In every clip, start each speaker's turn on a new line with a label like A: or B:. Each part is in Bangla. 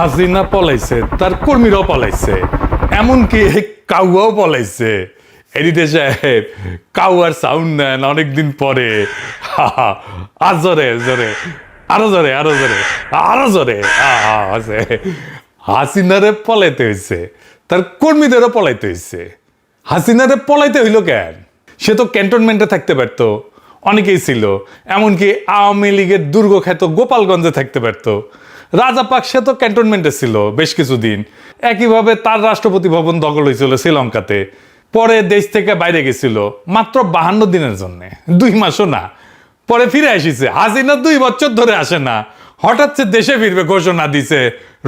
A: হাসিনা পলাইছে, তার কর্মীরাও পলাইছে, এমনকি কাউয়াও পলাইছে। এডিটর সাহেব, কাউয়ার সাউন্ড নেন অনেকদিন পরে। আর জোরে জোরে, আরো জোরে, আরো জোরে, আরো জোরে। হাসিনারে পলাইতে হয়েছে, তার কর্মীদেরও পলাইতে হয়েছে। হাসিনারে পলাইতে হইল কেন? সে তো ক্যান্টনমেন্টে থাকতে পারতো, অনেকেই ছিল, এমনকি আওয়ামী লীগের দুর্গখ্যাত গোপালগঞ্জে থাকতে পারতো। রাজাপাক সে তো ক্যান্টনমেন্টে ছিল বেশ কিছুদিন। একইভাবে তার রাষ্ট্রপতি ভবন দখল হয়েছিল শ্রীলঙ্কাতে, পরে দেশ থেকে বাইরে গেছিল মাত্র 52 দিনের জন্য, 2 মাসও না। পরে ফিরে আসিছে। হাসিনা 2 বছর ধরে আসে না, হঠাৎ সে দেশে ফিরবে ঘোষণা দিছে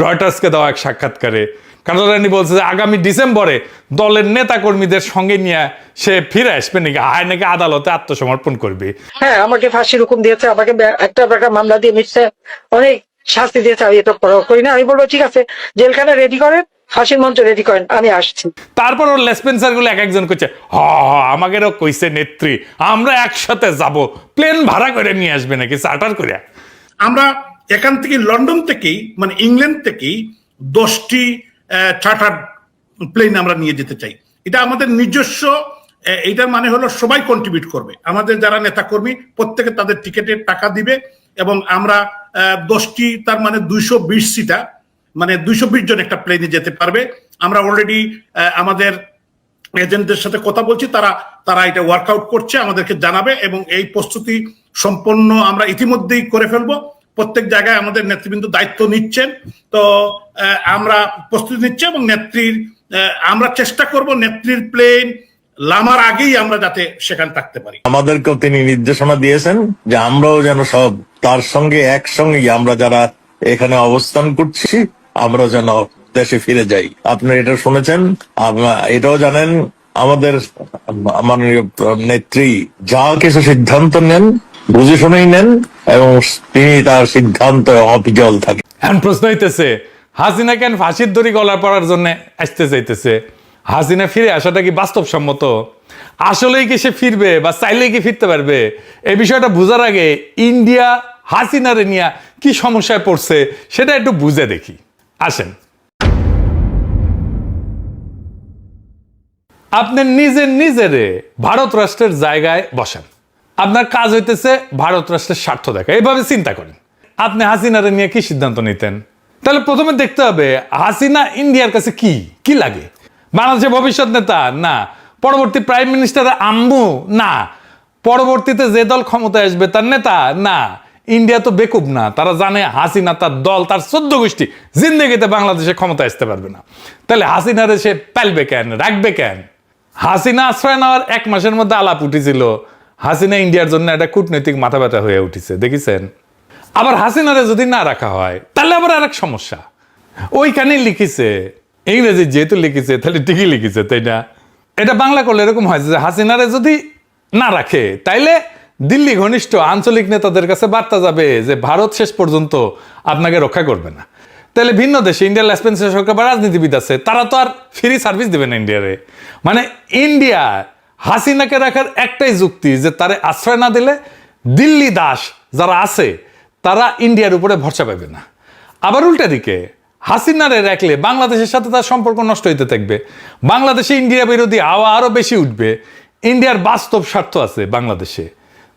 A: রয়টার্সকে দেওয়া এক সাক্ষাৎকারে। কানাডানি বলছে যে আগামী ডিসেম্বরে দলের নেতা কর্মীদের সঙ্গে নিয়ে সে ফিরে আসবে নাকি, আয় নাকি আদালতে আত্মসমর্পণ করবে।
B: হ্যাঁ, আমাকে ফাঁসির হুকুম দিয়েছে, আমাকে একটা মামলা দিয়ে মিথ্যা অনেক শাস্তি দিয়েছে। আমি এটা করি না। আমি বলবো ঠিক আছে, জেলখানা রেডি করেন, ফাঁসির মঞ্চ রেডি করেন, আমি আসছি।
A: তারপর ওর লেসপেন্সার গুলো এক একজন করছে, আমাদেরও কইছে নেত্রী, আমরা একসাথে যাব, প্লেন ভাড়া করে নিয়ে আসবে নাকি, চার্টার করে।
C: আমরা এখান থেকে লন্ডন থেকেই, মানে ইংল্যান্ড থেকেই 10টি চার্টার প্লেন আমরা নিয়ে যেতে চাই। এটা আমাদের নিজস্ব, এটার মানে হলো সবাই কন্ট্রিবিউট করবে। আমাদের যারা নেতা কর্মী প্রত্যেকে তাদের টিকেটের টাকা দিবে এবং আমরা 10টি, তার মানে 220 সিটা, মানে 220 জন একটা প্লেনে যেতে পারবে। আমরা অলরেডি আমাদের এজেন্টদের সাথে কথা বলছি, তারা এটা ওয়ার্কআউট করছে, আমাদেরকে জানাবে এবং এই প্রস্তুতি সম্পন্ন আমরা ইতিমধ্যেই করে ফেলবো। প্রত্যেক জায়গায় আমাদের নেতৃবৃন্দ দায়িত্ব নিচ্ছেন। তো আমরা প্রস্তুতি নিচ্ছি এবং নেত্রীর, আমরা চেষ্টা করব নেত্রীর প্লেন লামার আগেই আমরা যাতে সেখানে থাকতে পারি।
D: আমাদেরকেও তিনি নির্দেশনা দিয়েছেন যে আমরাও যেন সব তার সঙ্গে একসঙ্গে, আমরা যারা এখানে অবস্থান করছি আমরা যেন দেশে ফিরে যাই। আপনারা এটা শুনেছেন, এটাও জানেন আমাদের মাননীয় নেত্রী যা কিছু সিদ্ধান্ত নেন বুঝে শুনেই নেন এবং তিনি তার সিদ্ধান্ত অবিচল থাকে।
A: এখন প্রশ্ন হইতেছে, হাসিনা কেন ফাঁসির দড়ি গলা পড়ার জন্য আসতে চাইতেছে? হাসিনা ফিরে আসাটা কি বাস্তবসম্মত? আসলেই কি সে ফিরবে বা চাইলেই কি ফিরতে পারবে? এই বিষয়টা বোঝার আগে ইন্ডিয়া হাসিনারে নিয়ে কি সমস্যায় পড়ছে সেটা একটু বুঝে দেখি। আসেন, আপনি নিজেরে ভারত রাষ্ট্রের জায়গায় বসান। আপনার কাজ হইতেছে ভারত রাষ্ট্রের স্বার্থ দেখা। এইভাবে চিন্তা করেন, আপনি হাসিনারে নিয়ে কি সিদ্ধান্ত নিতেন? তাহলে প্রথমে দেখতে হবে হাসিনা ইন্ডিয়ার কাছে কি লাগে। বাংলাদেশের ভবিষ্যৎ নেতা না, পরবর্তী প্রাইম মিনিস্টার আম্মু না, পরবর্তীতে যে দল ক্ষমতায় আসবে তার নেতা না। ইন্ডিয়া তো বেকুব না, তারা জানে হাসিনা, তার দল, তার 14 গোষ্ঠী জিন্দেগিতে বাংলাদেশে ক্ষমতায় আসতে পারবে না। তাহলে হাসিনারে সে পালবে কেন, রাখবে কেন? হাসিনা আশ্রয় নেওয়ার 1 মাসের মধ্যে আলাপ উঠেছিল হাসিনা ইন্ডিয়ার জন্য একটা কূটনৈতিক মাথা ব্যথা হয়ে উঠেছে, দেখেছেন? আবার হাসিনারে যদি না রাখা হয় তাহলে আবার আরেক সমস্যা। ওইখানে লিখেছে, ইংরেজি যেহেতু লিখেছে তাহলে ঠিকই লিখেছে, তাই না? এটা বাংলা করলে এরকম হয় যে হাসিনারে যদি না রাখে তাইলে দিল্লি ঘনিষ্ঠ আঞ্চলিক নেতাদের কাছে বার্তা যাবে যে ভারত শেষ পর্যন্ত আপনাকে রক্ষা করবে না। তাহলে ভিন্ন দেশে ইন্ডিয়ার লেসপেন্সার সরকার বা রাজনীতিবিদ আছে, তারা তো আর ফ্রি সার্ভিস দেবে না ইন্ডিয়ারে। মানে ইন্ডিয়া হাসিনাকে রাখার একটাই যুক্তি যে তারে আশ্রয় না দিলে দিল্লি দাস যারা আছে তারা ইন্ডিয়ার উপরে ভরসা পাবে না। আবার উল্টা দিকে হাসিনারে রাখলে বাংলাদেশের সাথে তার সম্পর্ক নষ্ট হইতে থাকবে, বাংলাদেশে ইন্ডিয়া বিরোধী হাওয়া আরো বেশি উঠবে। ইন্ডিয়ার বাস্তব স্বার্থ আছে বাংলাদেশে,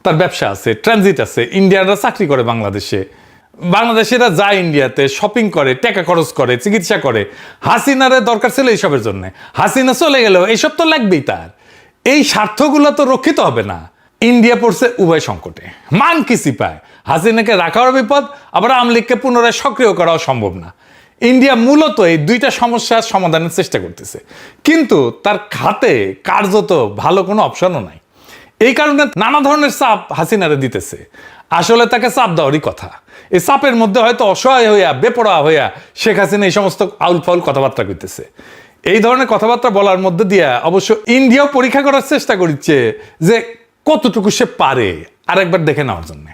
A: তার ব্যবসা আছে, ট্রানজিট আছে, ইন্ডিয়ানরা চাকরি করে বাংলাদেশে, বাংলাদেশিরা যায় ইন্ডিয়াতে, শপিং করে, টাকা খরচ করে, চিকিৎসা করে। হাসিনারে দরকার ছিল এইসবের জন্য, হাসিনা চলে গেলেও এইসব তো লাগবেই তার। এই স্বার্থগুলো তো রক্ষিত হবে না। ইন্ডিয়া পড়ছে উভয় সংকটে, মান কিসি পায়। হাসিনাকে রাখাও বিপদ, আবার আওয়ামী লীগকে পুনরায় সক্রিয় করাও সম্ভব না। ইন্ডিয়া মূলত এই 2টা সমস্যার সমাধানের চেষ্টা করতেছে, কিন্তু তার হাতে কার্যত ভালো কোনো অপশনও নাই। এই কারণে নানা ধরনের চাপ হাসিনারে দিতেছে। আসলে তাকে চাপ দেওয়ারই কথা। এই চাপের মধ্যে হয়তো অসহায় হইয়া, বেপরোয়া হইয়া শেখ হাসিনা এই সমস্ত আউল ফাউল কথাবার্তা করতেছে। এই ধরনের কথাবার্তা বলার মধ্যে দিয়ে অবশ্য ইন্ডিয়াও পরীক্ষা করার চেষ্টা করছে যে কতটুকু সে পারে আরেকবার দেখে নেওয়ার জন্য।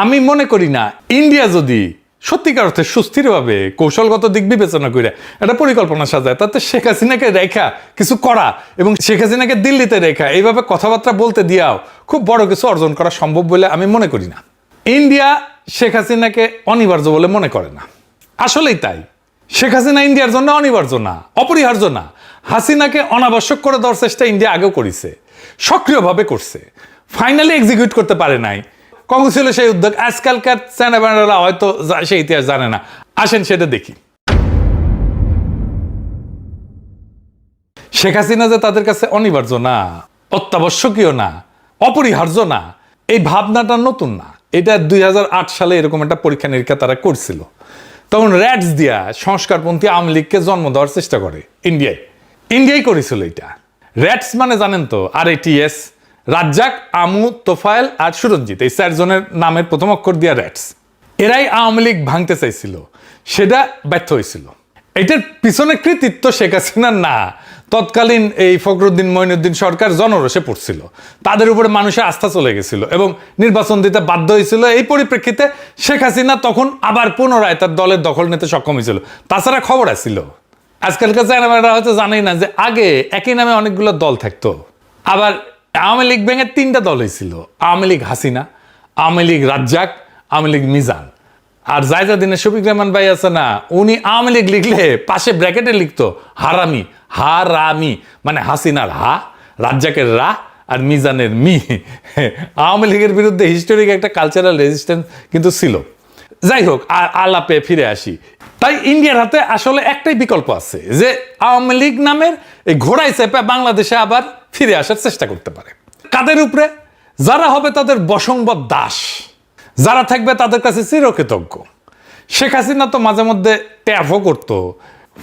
A: আমি মনে করি না ইন্ডিয়া যদি সত্যিকার অর্থে সুস্থিরভাবে কৌশলগত দিক বিবেচনা করে একটা পরিকল্পনা সাজায়, তাতে শেখ হাসিনাকে রেখা কিছু করা এবং শেখ হাসিনাকে দিল্লিতে রেখা এইভাবে কথাবার্তা বলতে দিয়াও খুব বড় কিছু অর্জন করা সম্ভব বলে আমি মনে করি না। ইন্ডিয়া শেখ হাসিনাকে অনিবার্য বলে মনে করে না, আসলেই তাই। শেখ হাসিনা ইন্ডিয়ার জন্য অনিবার্য না, অপরিহার্য না। হাসিনাকে অনাবশ্যক করে দেওয়ার চেষ্টা ইন্ডিয়া আগেও করেছে, সক্রিয়ভাবে করছে, ফাইনালি এক্সিকিউট করতে পারে নাই। কম ছিল সেই উদ্যোগ? আজকালকার চ্যানেলরা হয়তো সেই ইতিহাস জানে না। আসেন সেটা দেখি। শেখ হাসিনা যে তাদের কাছে অনিবার্য না, অত্যাবশ্যকীয় না, অপরিহার্য না, এই ভাবনাটা নতুন না। এটা 2008 সালে এরকম একটা পরীক্ষা নিরীক্ষা তারা করছিল। তখন র্যাটস দিয়া সংস্কারপন্থী আওয়ামী লীগকে জন্ম দেওয়ার চেষ্টা করে ইন্ডিয়াই করেছিল এটা। র্যাটস মানে জানেন তো, RATS, রাজ্জাক, আমু, তোফায়েল আর সুরঞ্জিত, এই 4 জনের নামের প্রথম অক্ষর দিয়া র্যাটস। এরাই আওয়ামী লীগ ভাঙতে চাইছিল, সেটা ব্যর্থ হয়েছিল। এটার পিছনে কৃতিত্ব শেখ হাসিনার না, তৎকালীন এই ফখরুদ্দিন মঈনুদ্দিন সরকার জনরোষে পড়ছিল, তাদের উপরে মানুষের আস্থা চলে গেছিল এবং নির্বাচন দিতে বাধ্য হয়েছিল। এই পরিপ্রেক্ষিতে শেখ হাসিনা তখন আবার পুনরায় তার দলের দখল নিতে সক্ষম হয়েছিল। তাছাড়া খবর আসছিল, আজকালকার চ্যানেলরা হয়তো জানেই না যে আগে একই নামে অনেকগুলো দল থাকতো। আবার আওয়ামী লীগ ভেঙে 3টা দল হয়েছিল, আওয়ামী লীগ হাসিনা, আওয়ামী লীগ রাজ্জাক, আওয়ামী লীগ মিজান। আর জায়জাদিনের শফিক রহমান ভাই আছে না, উনি আওয়ামী লীগ লিখলে পাশে ব্র্যাকেটে লিখতো হারামি, হারামি মানে হাসিনার হা, রাজ্জাকের রা আর মিজানের মি। আওয়ামী লীগের বিরুদ্ধে হিস্টোরিক একটা কালচারাল রেজিস্ট্যান্স কিন্তু ছিল। যাই হোক, আলাপে ফিরে আসি। তাই ইন্ডিয়ার হাতে আসলে একটাই বিকল্প আছে, যে আওয়ামী লীগ নামের এই ঘোড়ায় চেপে বাংলাদেশে আবার ফিরে আসার চেষ্টা করতে পারে। কাদের উপরে? যারা হবে তাদের বশংবদ দাস, যারা থাকবে তাদের কাছে চিরকৃতজ্ঞ। শেখ হাসিনা তো মাঝে মধ্যে ট্যাফও করতো,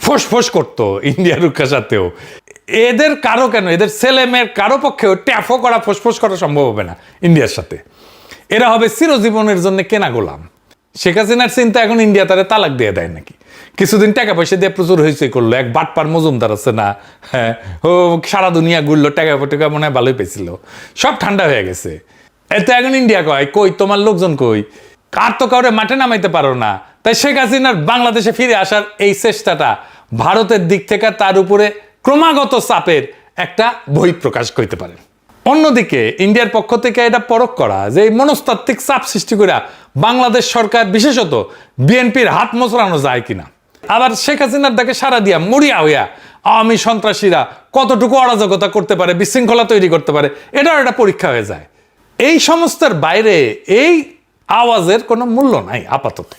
A: ফোঁস করতো ইন্ডিয়ার রুক্ষার সাথেও। এদের কারো কেন, এদের ছেলে মেয়ের কারো পক্ষেও ট্যাফও করা, ফোঁস করা সম্ভব হবে না ইন্ডিয়ার সাথে। এরা হবে চিরজীবনের জন্য কেনা গোলাম। শেখ হাসিনার চিন্তা এখন ইন্ডিয়া তারা তালাক দিয়ে দেয় নাকি। কিছুদিন টাকা পয়সা দিয়ে প্রচুর হয়েছে করলো, এক বাটপার মজুমদার আছে না, হ্যাঁ, ও সারা দুনিয়া ঘুরলো, টাকা পয়সা মনে হয় ভালোই পেয়েছিল, সব ঠান্ডা হয়ে গেছে। এতে এখন ইন্ডিয়া কই তোমার লোকজন কই, আর তো কাউরে মাঠে নামাইতে পারো না। তাই শেখ হাসিনার বাংলাদেশে ফিরে আসার এই চেষ্টাটা ভারতের দিক থেকে তার উপরে ক্রমাগত চাপের একটা বহিঃপ্রকাশ করতে পারে। অন্যদিকে ইন্ডিয়ার পক্ষ থেকে এটা পরখ করা যে এই মনস্তাত্ত্বিক চাপ সৃষ্টি করে বাংলাদেশ সরকার বিশেষত বিএনপির হাত মোচড়ানো যায় কিনা। আবার শেখ হাসিনার ডাকে সারা দিয়া মরিয়া হইয়া আওয়ামী সন্ত্রাসীরা কতটুকু অরাজকতা করতে পারে, বিশৃঙ্খলা তৈরি করতে পারে, এটাও একটা পরীক্ষা হয়ে যায়। এই সমস্তের বাইরে এই আওয়াজের কোনো মূল্য নাই আপাতত।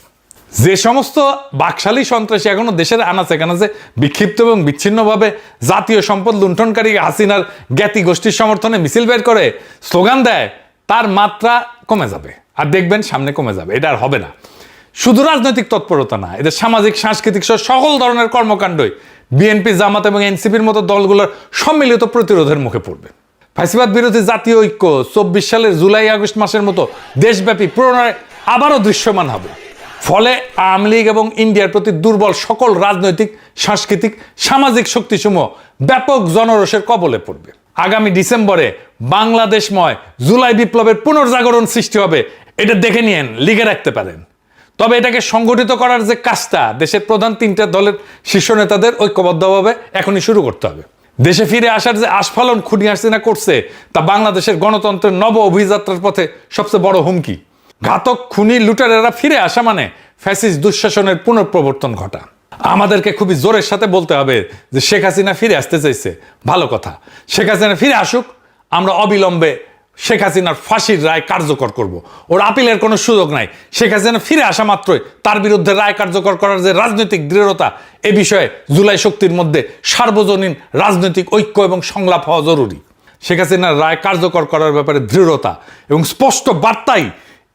A: যে সমস্ত বাকশালী সন্ত্রাসী এখনো দেশের আনাচে কানাচে বিক্ষিপ্ত এবং বিচ্ছিন্নভাবে জাতীয় সম্পদ লুণ্ঠনকারী হাসিনার জ্ঞাতি গোষ্ঠীর সমর্থনে মিছিল বের করে স্লোগান দেয়, তার মাত্রা কমে যাবে। আর দেখবেন সামনে কমে যাবে, এটা আর হবে না। শুধু রাজনৈতিক তৎপরতা না, এদের সামাজিক সাংস্কৃতিক সহ সকল ধরনের কর্মকাণ্ডই বিএনপি, জামাত এবং এনসিপির মতো দলগুলোর সম্মিলিত প্রতিরোধের মুখে পড়বে। ফ্যাসিবাদ বিরোধী জাতীয় ঐক্য 24 সালের জুলাই আগস্ট মাসের মতো দেশব্যাপী পুনরায় আবারও দৃশ্যমান হবে। ফলে আওয়ামী লীগ এবং ইন্ডিয়ার প্রতি দুর্বল সকল রাজনৈতিক, সাংস্কৃতিক, সামাজিক শক্তিসমূহ ব্যাপক জনরোষের কবলে পড়বে। আগামী ডিসেম্বরে বাংলাদেশময় জুলাই বিপ্লবের পুনর্জাগরণ সৃষ্টি হবে, এটা দেখে নিয়েন, লিখে রাখতে পারেন। তবে এটাকে সংগঠিত করার যে কাজটা দেশের প্রধান 3টা দলের শীর্ষ নেতাদের ঐক্যবদ্ধভাবে এখনই শুরু করতে হবে। দেশে ফিরে আসার যে আস্ফালন খুনি হাসিনা করছে, তা বাংলাদেশের গণতন্ত্রের নব অভিযাত্রার পথে সবচেয়ে বড় হুমকি। ঘাতক খুনি লুটেরারা ফিরে আসা মানে ফ্যাসিস্ট দুঃশাসনের পুনঃপ্রবর্তন ঘটা। আমাদেরকে খুবই জোরের সাথে বলতে হবে যে শেখ হাসিনা ফিরে আসতে চাইছে, ভালো কথা, শেখ হাসিনা ফিরে আসুক, আমরা অবিলম্বে শেখ হাসিনার ফাঁসির রায় কার্যকর করব। ওর আপিলের কোনো সুযোগ নাই। শেখ হাসিনা ফিরে আসা মাত্রই তার বিরুদ্ধে রায় কার্যকর করার যে রাজনৈতিক দৃঢ়তা, এ বিষয়ে জুলাই শক্তির মধ্যে সার্বজনীন রাজনৈতিক ঐক্য এবং সংলাপ হওয়া জরুরি। শেখ হাসিনার রায় কার্যকর করার ব্যাপারে দৃঢ়তা এবং স্পষ্ট বার্তাই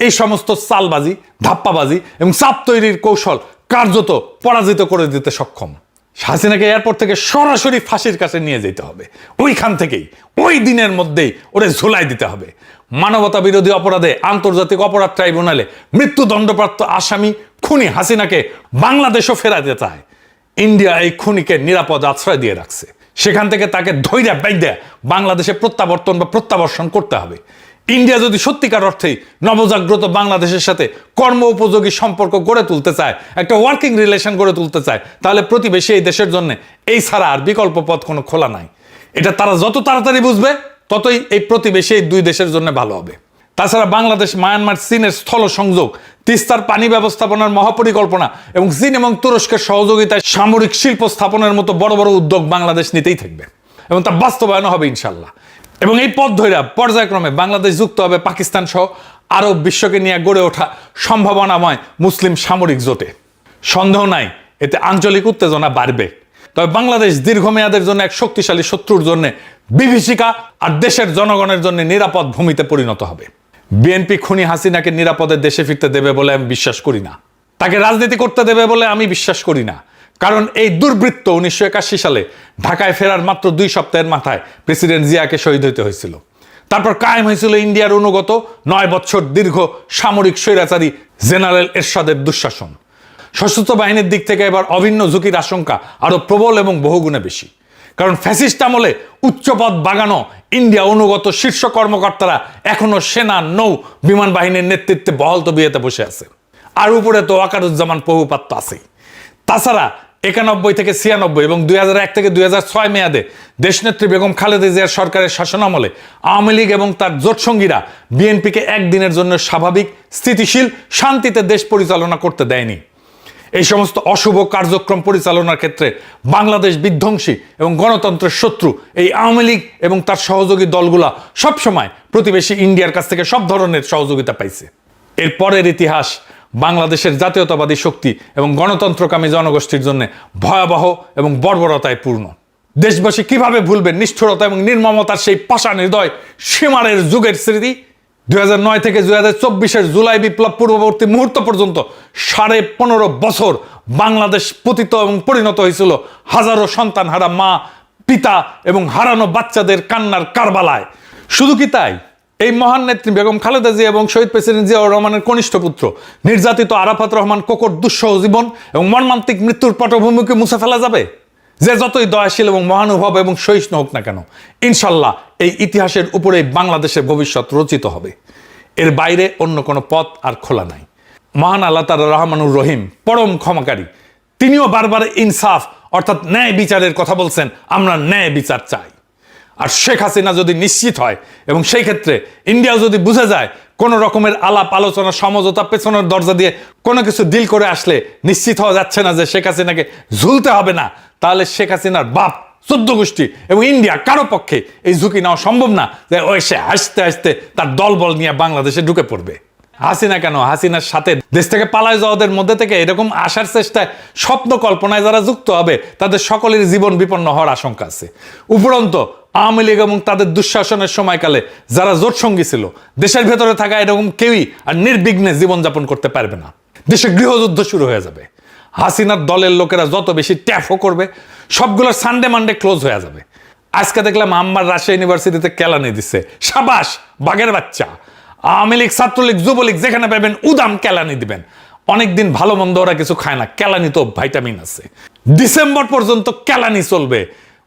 A: এই সমস্ত চালবাজি, ধাপ্পাবাজি এবং চাপ তৈরির কৌশল কার্যত পরাজিত করে দিতে সক্ষম। হাসিনাকে এয়ারপোর্ট থেকে সরাসরি ফাঁসির কাছে নিয়ে যেতে হবে, ওইখান থেকেই ওই দিনের মধ্যেই ওরে ঝুলাই দিতে হবে। মানবতা বিরোধী অপরাধে আন্তর্জাতিক অপরাধ ট্রাইব্যুনালে মৃত্যুদণ্ডপ্রাপ্ত আসামি খুনি হাসিনাকে বাংলাদেশও ফেরাতে চায়। ইন্ডিয়া এই খুনিকে নিরাপদ আশ্রয় দিয়ে রাখছে, সেখান থেকে তাকে ধৈর্য বাইদ্যা বাংলাদেশে প্রত্যাবর্তন বা প্রত্যাবর্ষণ করতে হবে। ইন্ডিয়া যদি সত্যিকার অর্থেই নবজাগ্রত বাংলাদেশের সাথে কর্ম উপযোগী সম্পর্ক গড়ে তুলতে চায়, একটা ওয়ার্কিং রিলেশন গড়ে তুলতে চায়, তাহলে প্রতিবেশী এই দেশের জন্য এই ছাড়া আর বিকল্প পথ কোনো খোলা নাই। এটা তারা যত তাড়াতাড়ি বুঝবে, ততই এই প্রতিবেশী এই 2 দেশের জন্য ভালো হবে। তাছাড়া বাংলাদেশ মায়ানমার চীনের স্থল সংযোগ, তিস্তার পানি ব্যবস্থাপনার মহাপরিকল্পনা এবং চীন এবং তুরস্কের সহযোগিতায় সামরিক শিল্প স্থাপনের মতো বড় বড় উদ্যোগ বাংলাদেশ নিতেই থাকবে এবং তা বাস্তবায়ন হবে ইনশাল্লাহ। এবং এই পথ ধরে পর্যায়ক্রমে বাংলাদেশ যুক্ত হবে পাকিস্তান সহ আরব বিশ্বকে নিয়ে গড়ে ওঠা সম্ভাবনাময় মুসলিম সামরিক জোটে। সন্দেহ নাই এতে আঞ্চলিক উত্তেজনা বাড়বে, তবে বাংলাদেশ দীর্ঘমেয়াদের জন্য এক শক্তিশালী শত্রুর জন্য বিভীষিকা আর দেশের জনগণের জন্য নিরাপদ ভূমিতে পরিণত হবে। বিএনপি খুনি হাসিনাকে নিরাপদে দেশে ফিরতে দেবে বলে আমি বিশ্বাস করি না, তাকে রাজনীতি করতে দেবে বলে আমি বিশ্বাস করি না। কারণ এই দুর্বৃত্ত 1981 সালে ঢাকায় ফেরার মাত্র 2 সপ্তাহের মাথায় প্রেসিডেন্ট জিয়াকে শহীদ হতে হয়েছিল। তারপর কায়েম হয়েছিল ইন্ডিয়ার অনুগত 9 বছর দীর্ঘ সামরিক স্বৈরাচারী জেনারেল এরশাদের দুঃশাসন। সশস্ত্র বাহিনীর দিক থেকে এবার অভিন্ন ঝুঁকির আশঙ্কা আরো প্রবল এবং বহুগুণে বেশি। কারণ ফ্যাসিস্ট আমলে উচ্চপদ বাগানো ইন্ডিয়া অনুগত শীর্ষ কর্মকর্তারা এখনো সেনা, নৌ, বিমান বাহিনীর নেতৃত্বে বহল তবিয়তে বসে আছে। আর উপরে তো ওয়াকারুজ্জামান প্রভুপাত্র আছেই। তাছাড়া 91 থেকে 96 এবং 2001 থেকে 2006 মেয়াদে দেশনেত্রী বেগম খালেদা জিয়ার সরকারের শাসনামলে আওয়ামী লীগ এবং তার জোটসঙ্গীরা বিএনপিকে একদিনের জন্য স্বাভাবিক, স্থিতিশীল, শান্তিতে দেশ পরিচালনা করতে দেয়নি। এই সমস্ত অশুভ কার্যক্রম পরিচালনার ক্ষেত্রে বাংলাদেশ বিধ্বংসী এবং গণতন্ত্রের শত্রু এই আওয়ামী লীগ এবং তার সহযোগী দলগুলা সবসময় প্রতিবেশী ইন্ডিয়ার কাছ থেকে সব ধরনের সহযোগিতা পাইছে। এর পরের ইতিহাস বাংলাদেশের জাতীয়তাবাদী শক্তি এবং গণতন্ত্রকামী জনগোষ্ঠীর জন্য ভয়াবহ এবং বর্বরতায় পূর্ণ। দেশবাসী কিভাবে ভুলবে নিষ্ঠুরতা এবং নির্মমতার সেই পাষাণ হৃদয় সীমারের যুগের স্মৃতি? 2009 থেকে 2024 জুলাই বিপ্লব পূর্ববর্তী মুহূর্ত পর্যন্ত 15.5 বছর বাংলাদেশ পতিত এবং পরিণত হয়েছিল হাজারো সন্তানহারা মা, পিতা এবং হারানো বাচ্চাদের কান্নার কারবালায়। শুধু কি তাই, এই মহান নেত্রী বেগম খালেদা জিয়া এবং শহীদ প্রেসিডেন্ট জিয়াউর রহমানের কনিষ্ঠ পুত্র নির্যাতিত আরাফাত রহমান কোকর দুঃসহ জীবন এবং মর্মান্তিক মৃত্যুর পটভূমিকে মুছে ফেলা যাবে? যে যতই দয়াশীল এবং মহানুভব এবং সহিষ্ণু হোক না কেন, ইনশাল্লাহ এই ইতিহাসের উপরেই বাংলাদেশের ভবিষ্যৎ রচিত হবে। এর বাইরে অন্য কোনো পথ আর খোলা নাই। মহান আল্লাহ তাআলা রহমানুর রহিম, পরম ক্ষমাকারী, তিনিও বারবার ইনসাফ অর্থাৎ ন্যায় বিচারের কথা বলছেন। আমরা ন্যায় বিচার চাই। আর শেখ হাসিনা যদি নিশ্চিত হয় এবং সেই ক্ষেত্রে ইন্ডিয়াও যদি বুঝে যায় কোনো রকমের আলাপ আলোচনা সমঝোতা পেছনের দরজা দিয়ে কোনো কিছু ডিল করে আসলে নিশ্চিত হওয়া যাচ্ছে না যে শেখ হাসিনাকে ঝুলতে হবে না, তাহলে শেখ হাসিনার বাপ, 14 গোষ্ঠী এবং ইন্ডিয়া কারো পক্ষে এই ঝুঁকি নেওয়া সম্ভব না যে ওই সে হাসতে হাসতে তার দলবল নিয়ে বাংলাদেশে ঢুকে পড়বে। হাসিনা কেন, হাসিনার সাথে দেশ থেকে পালায় যাওয়াদের মধ্যে থেকে এরকম আসার চেষ্টায় স্বপ্ন কল্পনায় যারা যুক্ত হবে তাদের সকলের জীবন বিপন্ন হওয়ার আশঙ্কা আছে। উপরন্ত আওয়ামী লীগ এবং তাদের দুঃশাসনের সময়কালে যারা জোট সঙ্গী ছিল, দেশের ভেতরে থাকা এরকম কেউই আর নির্বিঘ্নে জীবনযাপন করতে পারবে না। দেশে গৃহযুদ্ধ শুরু হয়ে যাবে। হাসিনার দলের লোকেরা যত বেশি ট্যাফও করবে, সবগুলোর সানডে মানডে ক্লোজ হয়ে যাবে। আজকে দেখলাম আম্মার রাজশাহী ইউনিভার্সিটিতে কেলানি দিচ্ছে। সাবাস, বাঘের বাচ্চা। আওয়ামী লীগ, ছাত্রলীগ, যুবলীগ যেখানে পাবেন উদাম কেলানি দিবেন। অনেকদিন ভালো মন্দ ওরা কিছু খায় না, কেলানি তো ভাইটামিন আছে। ডিসেম্বর পর্যন্ত কেলানি চলবে,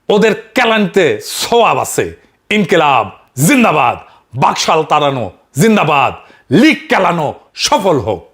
A: ওদের কেলানিতে সোয়াব আছে। ইনকিলাব জিন্দাবাদ, বাকশাল তাড়ানো জিন্দাবাদ, লীগ কেলানো সফল হোক।